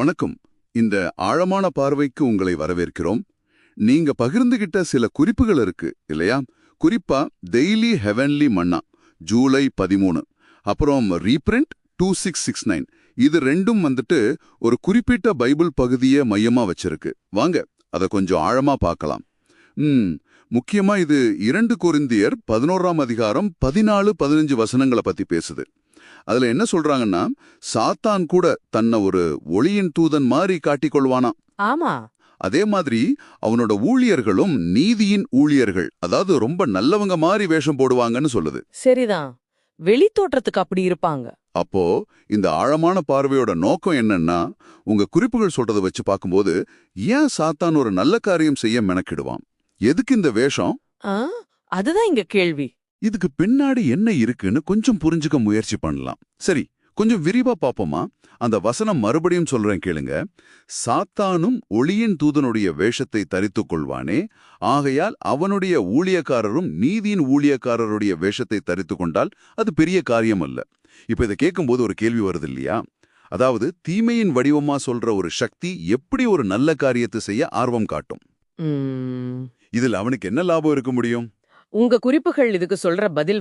வணக்கம். இந்த ஆழமான பார்வைக்கு உங்களை வரவேற்கிறோம். நீங்க பகிர்ந்துகிட்ட சில குறிப்புகள் இருக்கு இல்லையா? குறிப்பா டெய்லி ஹெவன்லி மன்னா ஜூலை 13, அப்புறம் ரீபிரிண்ட் 2669. இது ரெண்டும் ஒரு குறிப்பிட்ட பைபிள் பகுதியை மையமா வச்சிருக்கு. வாங்க அதை கொஞ்சம் ஆழமா பார்க்கலாம். முக்கியமா இது 2 கொரிந்தியர் 11ஆம் அதிகாரம் 14-15 வசனங்களை பத்தி பேசுது. அதுல என்ன சொல்றாங்கன்னா, சாத்தான் கூட தன்னை ஒரு ஒளியின் தூதன் மாதிரி காட்டிக்கொள்வானா. ஆமா. அதே மாதிரி அவனோட ஊழியர்களும் நீதியின் ஊழியர்கள், அதாவது ரொம்ப நல்லவங்க மாதிரி வேஷம் போடுவாங்கன்னு சொல்லுது. சரிதான். வெளி தோற்றத்துக்கு அப்படி இருப்பாங்க. அப்போ இந்த ஆழமான பார்வையோட நோக்கம் என்னன்னா, உங்க குறிப்புகள் சொல்றதை வச்சு பார்க்கும்போது, ஏன் சாத்தான் ஒரு நல்ல காரியம் செய்ய மெனக்கிடுவான்? எதுக்கு இந்த வேஷம்? ஆ, அதுதான் இங்க கேள்வி. இதுக்கு பின்னாடி என்ன இருக்குன்னு கொஞ்சம் புரிஞ்சுக்க முயற்சி பண்ணலாம். சரி, கொஞ்சம் விரிவா பாப்போமா? அந்த வசனம் மறுபடியும் சொல்றேன் கேளுங்க. சாத்தானும் ஒளியின் தூதனுடைய வேஷத்தை தரித்துக் கொள்வானே, ஆகையால் அவனுடைய ஊழியக்காரரும் நீதியின் ஊழியக்காரருடைய வேஷத்தை தரித்து கொண்டால் அது பெரிய காரியம் அல்ல. இப்ப இதை கேட்கும்போது ஒரு கேள்வி வருது இல்லையா? அதாவது தீமையின் வடிவமா சொல்ற ஒரு சக்தி எப்படி ஒரு நல்ல காரியத்தை செய்ய ஆர்வம் காட்டும்? இதுல அவனுக்கு என்ன லாபம் இருக்க முடியும்? உங்க குறிப்புகள் இதுக்கு சொல்ற பதில்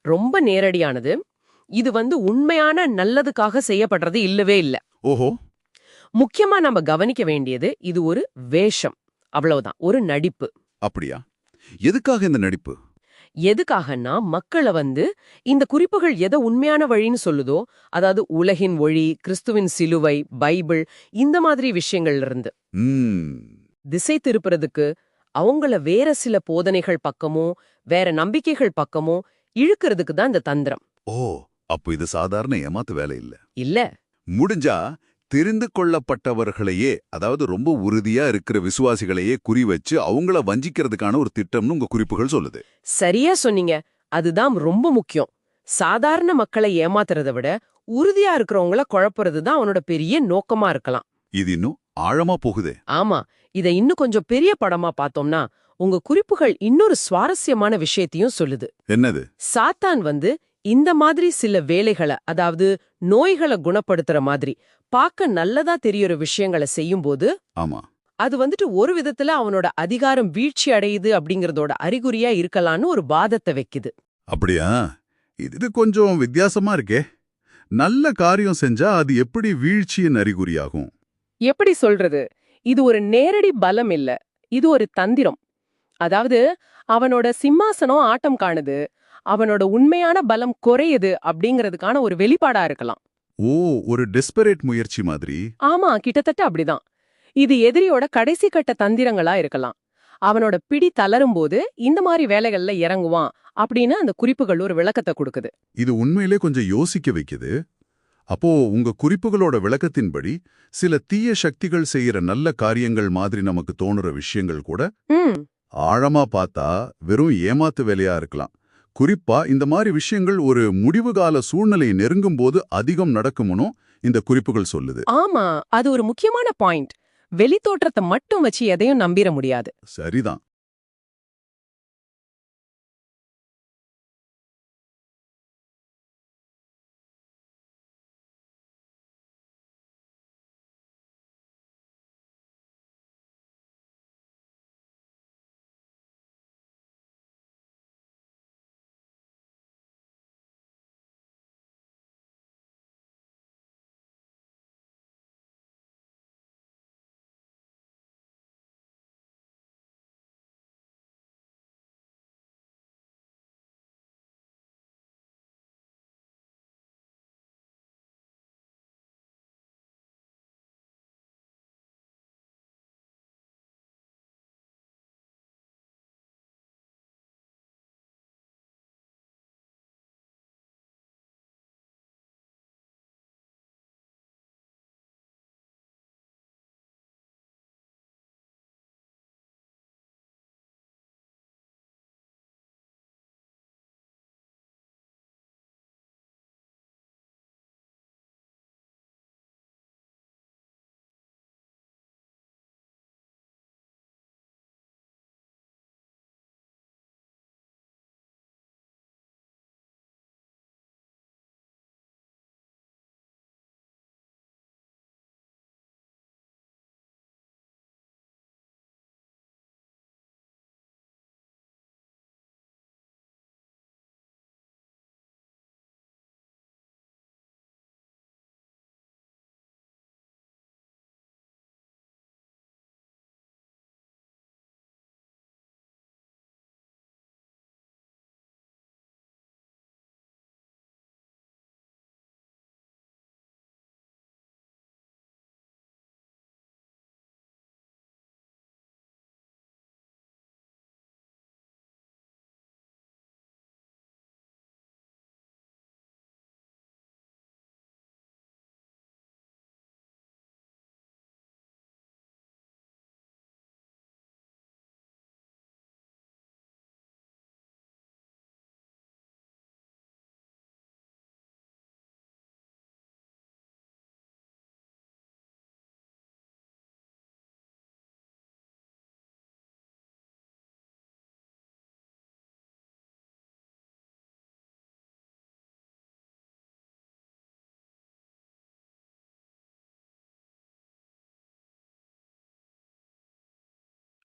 ரொம்ப நேரடியானது. இது உண்மையான நல்லதுக்காக செய்யப்படுறது இல்லவே இல்ல. ஓஹோ. முக்கியமா நம்ம கவனிக்க வேண்டியது இது ஒரு வேஷம், அவ்வளவுதான், ஒரு நடிப்பு. அப்படியா? எதுக்காக இந்த நடிப்பு? எதுக்காகன்னா மக்களை இந்த குறிப்புகள் எதை உண்மையான வழின்னு சொல்லுதோ, அதாவது உலகின் ஒளி, கிறிஸ்துவின் சிலுவை, பைபிள், இந்த மாதிரி விஷயங்கள்ல இருந்து திசை திருப்புறதுக்கு, அவங்கள வேற சில போதனைகள் பக்கமோ வேற நம்பிக்கைகள் பக்கமோ இழுக்கிறதுக்கு தான் இந்த தந்திரம். ஓ, அப்போ இது சாதாரண ஏமாத்து வேலை இல்ல. இல்ல. முடிஞ்சா தெரிந்து கொள்ளப்பட்டவர்களையே, அதாவது ரொம்ப உறுதியா இருக்கிற விசுவாசிகளையே குறி வச்சு அவங்கள வஞ்சிக்கிறதுக்கான ஒரு திட்டம்னு உங்க குறிப்புகள் சொல்லுது. சரியா சொன்னீங்க. அதுதான் ரொம்ப முக்கியம். சாதாரண மக்களை ஏமாத்துறதை விட உறுதியா இருக்கிறவங்கள குழப்புறது தான் அவனோட பெரிய நோக்கமா இருக்கலாம். இது இன்னும் ஆழமா போகுதே. ஆமா. இதை இன்னும் கொஞ்சம் பெரிய படமா பார்த்தோம்னா, உங்க குறிப்புகள் இன்னொரு சுவாரஸ்யமான விஷயத்தையும் சொல்லுது. என்னது? சாத்தான் இந்த மாதிரி சில வேலைகளை, அதாவது நோய்களை குணப்படுத்துற மாதிரி பார்க்க நல்லதா தெரியற விஷயங்களை செய்யும்போது, ஆமா, அது ஒரு விதத்துல அவனோட அதிகாரம் வீழ்ச்சி அடையுது அப்படிங்கறதோட அறிகுறியா இருக்கலாம்னு ஒரு வாதத்தை வைக்குது. அப்படியா? இது கொஞ்சம் வித்தியாசமா இருக்கே. நல்ல காரியம் செஞ்சா அது எப்படி வீழ்ச்சியின் அறிகுறியாகும்? எப்படி சொல்றது? இது ஒரு நேரடி பலம் இல்ல, இது ஒரு தந்திரம். அதாவது அவனோட சிம்மாசனம் ஆட்டம் காணுது, அவனோட உண்மையான பலம் குறையுது அப்படிங்கிறதுக்கான ஒரு வெளிப்பாடா இருக்கலாம். ஓ, ஒரு டெஸ்பரேட் முயற்சி மாதிரி. ஆமா, கிட்டத்தட்ட அப்படிதான். இது எதிரியோட கடைசி கட்ட தந்திரங்களா இருக்கலாம். அவனோட பிடி தளரும்போது இந்த மாதிரி வேலைகள்ல இறங்குவான் அப்படின்னு அந்த குறிப்புகள் ஒரு விளக்கத்தை கொடுக்குது. இது உண்மையிலே கொஞ்சம் யோசிக்க வைக்குது. அப்போ உங்க குறிப்புகளோட விளக்கத்தின்படி சில தீய சக்திகள் செய்யற நல்ல காரியங்கள் மாதிரி நமக்கு தோணுற விஷயங்கள் கூட ஆழமா பார்த்தா வெறும் ஏமாத்து வேலையா இருக்கலாம். குறிப்பா இந்த மாதிரி விஷயங்கள் ஒரு முடிவு கால சூழ்நிலை நெருங்கும் போது அதிகம் நடக்கும்னு இந்த குறிப்புகள் சொல்லுது. ஆமா, அது ஒரு முக்கியமான பாயிண்ட். வெளி தோற்றத்தை மட்டும் வச்சு எதையும் நம்பிட முடியாது. சரிதான்.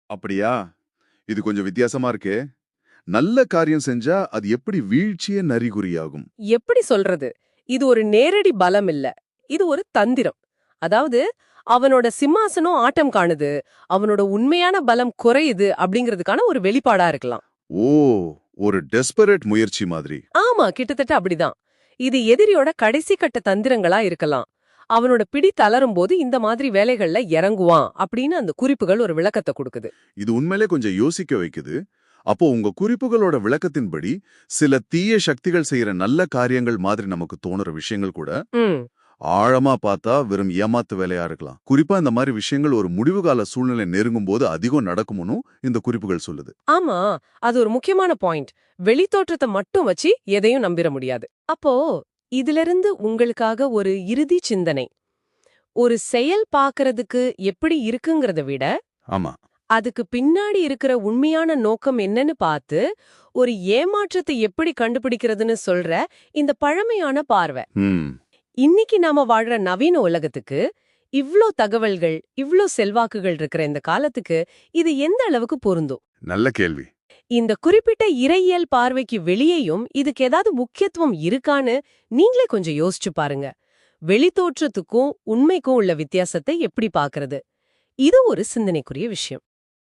அப்படியா? இது கொஞ்சம் வித்தியாசமா இருக்கே. நல்ல காரியம் செஞ்சா அது எப்படி வீழ்ச்சியே நரிகுறியாகும்? எப்படி சொல்றது? இது ஒரு நேரடி பலம் இல்ல. இது ஒரு தந்திரம். அதாவது அவனோட சிம்மாசனம் ஆட்டம் காணுது, அவனோட உண்மையான பலம் குறையுது அப்படிங்கிறதுக்கான ஒரு வெளிப்பாடா இருக்கலாம். ஓ, ஒரு டெஸ்பரேட் முயற்சி மாதிரி. ஆமா, கிட்டத்தட்ட அப்படிதான். இது எதிரியோட கடைசி கட்ட தந்திரங்களா இருக்கலாம். அவனோட பிடி தளரும் போது இந்த மாதிரி வேலைகள்ல இறங்குவான் அப்படின்னு அந்த குறிப்புகள் ஒரு விளக்கத்தை கொடுக்குது. இது உண்மையிலே கொஞ்சம் யோசிக்க வைக்குது. அப்போ உங்க குறிப்புகளோட விளக்கத்தின்படி சில தீய சக்திகள் செய்யற நல்ல காரியங்கள் மாதிரி நமக்கு தோணுற விஷயங்கள் கூட ம். ஆழமா பார்த்தா வெறும் ஏமாத்து வேலையா இருக்கலாம். குறிப்பா இந்த மாதிரி விஷயங்கள் ஒரு முடிவு கால சூழ்நிலை நெருங்கும் போது அதிகம் நடக்கும்னு இந்த குறிப்புகள் சொல்லுது. ஆமா, அது ஒரு முக்கியமான பாயிண்ட். வெளித்தோற்றத்தை மட்டும் வச்சு எதையும் நம்பிட முடியாது. அப்போ இதிலிருந்து உங்களுக்காக ஒரு இறுதி சிந்தனை. ஒரு செயல் பார்க்கறதுக்கு எப்படி இருக்குங்கிறத விட, ஆமா. அதுக்கு பின்னாடி இருக்கிற உண்மையான நோக்கம் என்னன்னு பார்த்து, ஒரு ஏமாற்றத்தை எப்படி கண்டுபிடிக்கிறதுன்னு சொல்ற இந்த பழமையான பார்வை. ம். இன்னைக்கு நாம வாழ்ற நவீன உலகத்துக்கு, இவ்ளோ தகவல்கள், இவ்ளோ செல்வாக்குகள் இருக்கிற இந்த காலத்துக்கு இது எந்த அளவுக்கு பொருந்தும்? நல்ல கேள்வி. இந்த குறிப்பிட்ட இறையியல் பார்வைக்கு வெளியேயும் இதுக்கு ஏதாவது முக்கியத்துவம் இருக்கான்னு நீங்களே கொஞ்சம் யோசிச்சு பாருங்க. வெளித்தோற்றத்துக்கும் உண்மைக்கும் உள்ள வித்தியாசத்தை எப்படி பார்க்கறது? இது ஒரு சிந்தனைக்குரிய விஷயம்.